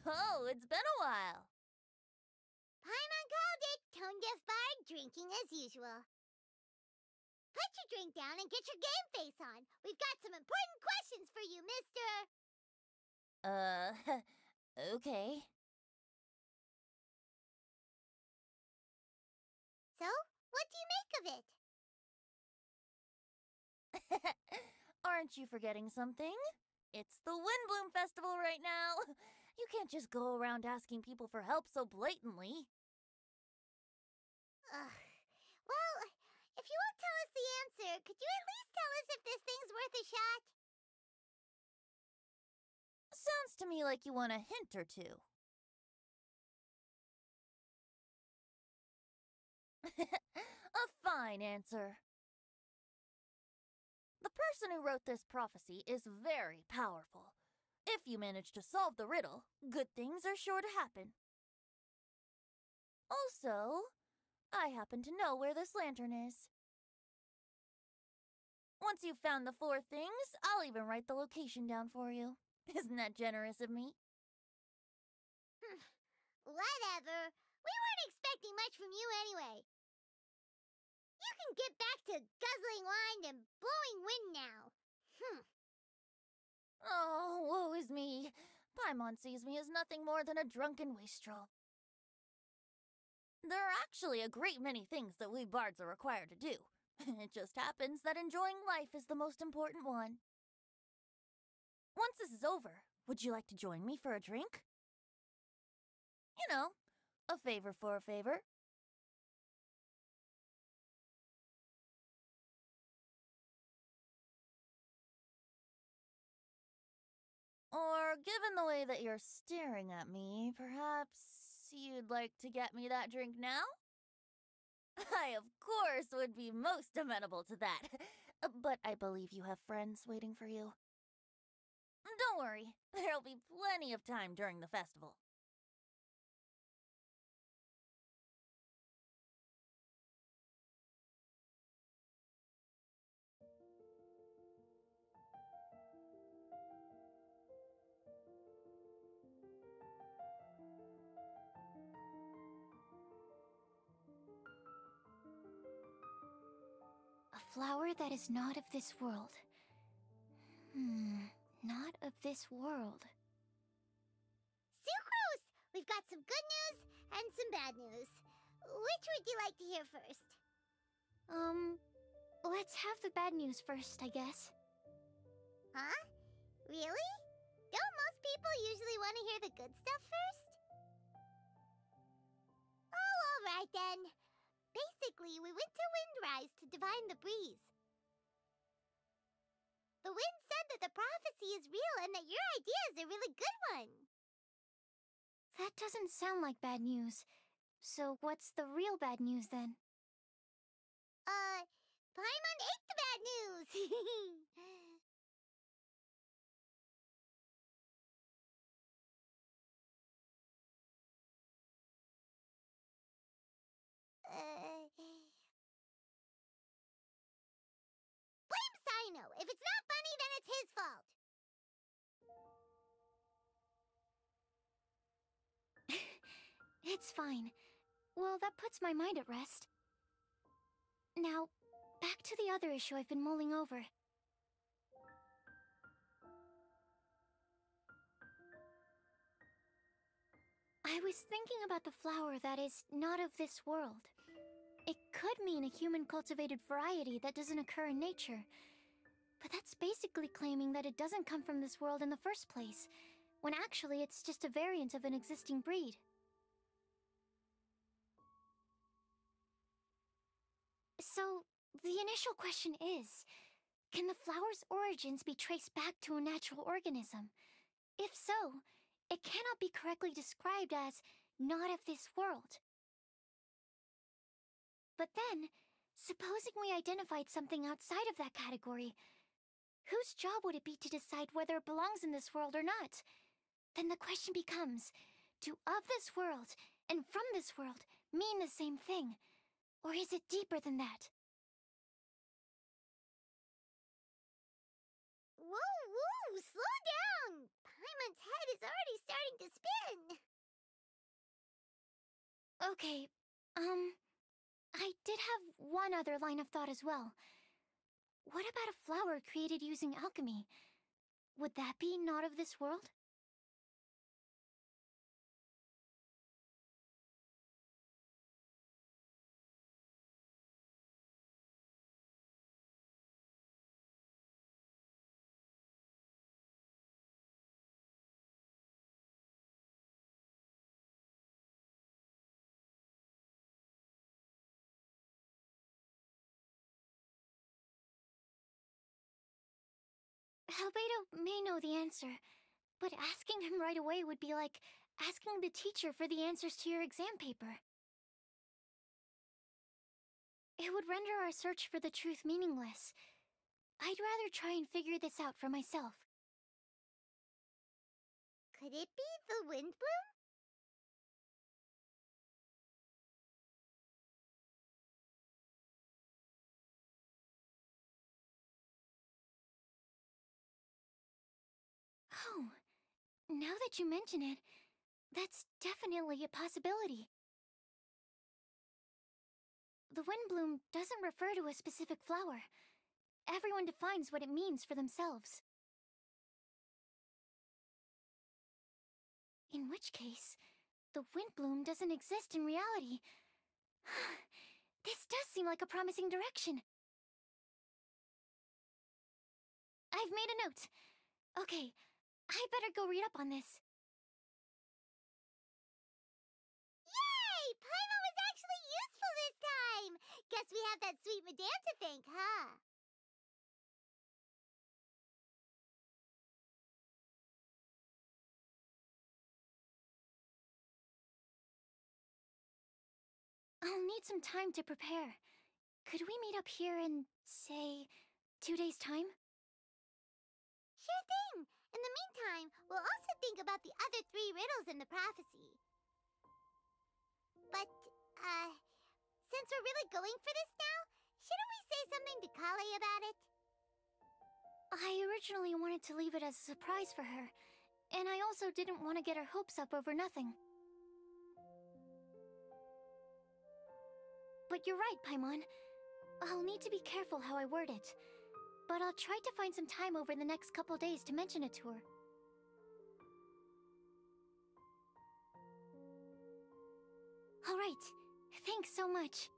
Oh, it's been a while. Paimon called it. Tone-deaf bard, drinking as usual. Put your drink down and get your game face on. We've got some important questions for you, mister. Okay. So, what do you make of it? Aren't you forgetting something? It's the Windbloom Festival right now. You can't just go around asking people for help so blatantly. Ugh. Well, if you won't tell us the answer, could you at least tell us if this thing's worth a shot? Sounds to me like you want a hint or two. A fine answer. The person who wrote this prophecy is very powerful. If you manage to solve the riddle, good things are sure to happen. Also, I happen to know where this lantern is. Once you've found the 4 things, I'll even write the location down for you. Isn't that generous of me? Whatever. We weren't expecting much from you anyway. You can get back to guzzling wine and blowing wind now. Oh, woe is me. Paimon sees me as nothing more than a drunken wastrel. There are actually a great many things that we bards are required to do. It just happens that enjoying life is the most important one. Once this is over, would you like to join me for a drink? You know, a favor for a favor. Or, given the way that you're staring at me, perhaps you'd like to get me that drink now? I, of course, would be most amenable to that. But I believe you have friends waiting for you. Don't worry, there'll be plenty of time during the festival. A flower that is not of this world. Not of this world. Sucrose! We've got some good news and some bad news. Which would you like to hear first? Let's have the bad news first, I guess. Huh? Really? Don't most people usually want to hear the good stuff first? Oh, alright then. Basically, we went to Windrise to divine the breeze. The wind said that the prophecy is real and that your idea is a really good one. That doesn't sound like bad news. So what's the real bad news then? Paimon ate the bad news! Blame Sino! If it's not funny, then it's his fault! It's fine. Well, that puts my mind at rest. Now, back to the other issue I've been mulling over. I was thinking about the flower that is not of this world. It could mean a human-cultivated variety that doesn't occur in nature. But that's basically claiming that it doesn't come from this world in the first place, when actually it's just a variant of an existing breed. So, the initial question is, can the flower's origins be traced back to a natural organism? If so, it cannot be correctly described as not of this world. But then, supposing we identified something outside of that category, whose job would it be to decide whether it belongs in this world or not? Then the question becomes, do of this world and from this world mean the same thing? Or is it deeper than that? Whoa, slow down! Paimon's head is already starting to spin. Okay, I did have one other line of thought as well. What about a flower created using alchemy? Would that be not of this world? Albedo may know the answer, but asking him right away would be like asking the teacher for the answers to your exam paper. It would render our search for the truth meaningless. I'd rather try and figure this out for myself. Could it be the wind bloom? Oh, now that you mention it, that's definitely a possibility. The wind bloom doesn't refer to a specific flower. Everyone defines what it means for themselves. In which case, the wind bloom doesn't exist in reality. This does seem like a promising direction. I've made a note. Okay, I better go read up on this. Yay! Paimon was actually useful this time! Guess we have that sweet madame to thank, huh? I'll need some time to prepare. Could we meet up here in, say, 2 days' time? Sure thing! In the meantime, we'll also think about the other 3 riddles in the prophecy. But, since we're really going for this now, shouldn't we say something to Kale about it? I originally wanted to leave it as a surprise for her, and I also didn't want to get her hopes up over nothing. But you're right, Paimon. I'll need to be careful how I word it. But I'll try to find some time over the next couple days to mention it to her. All right. Thanks so much.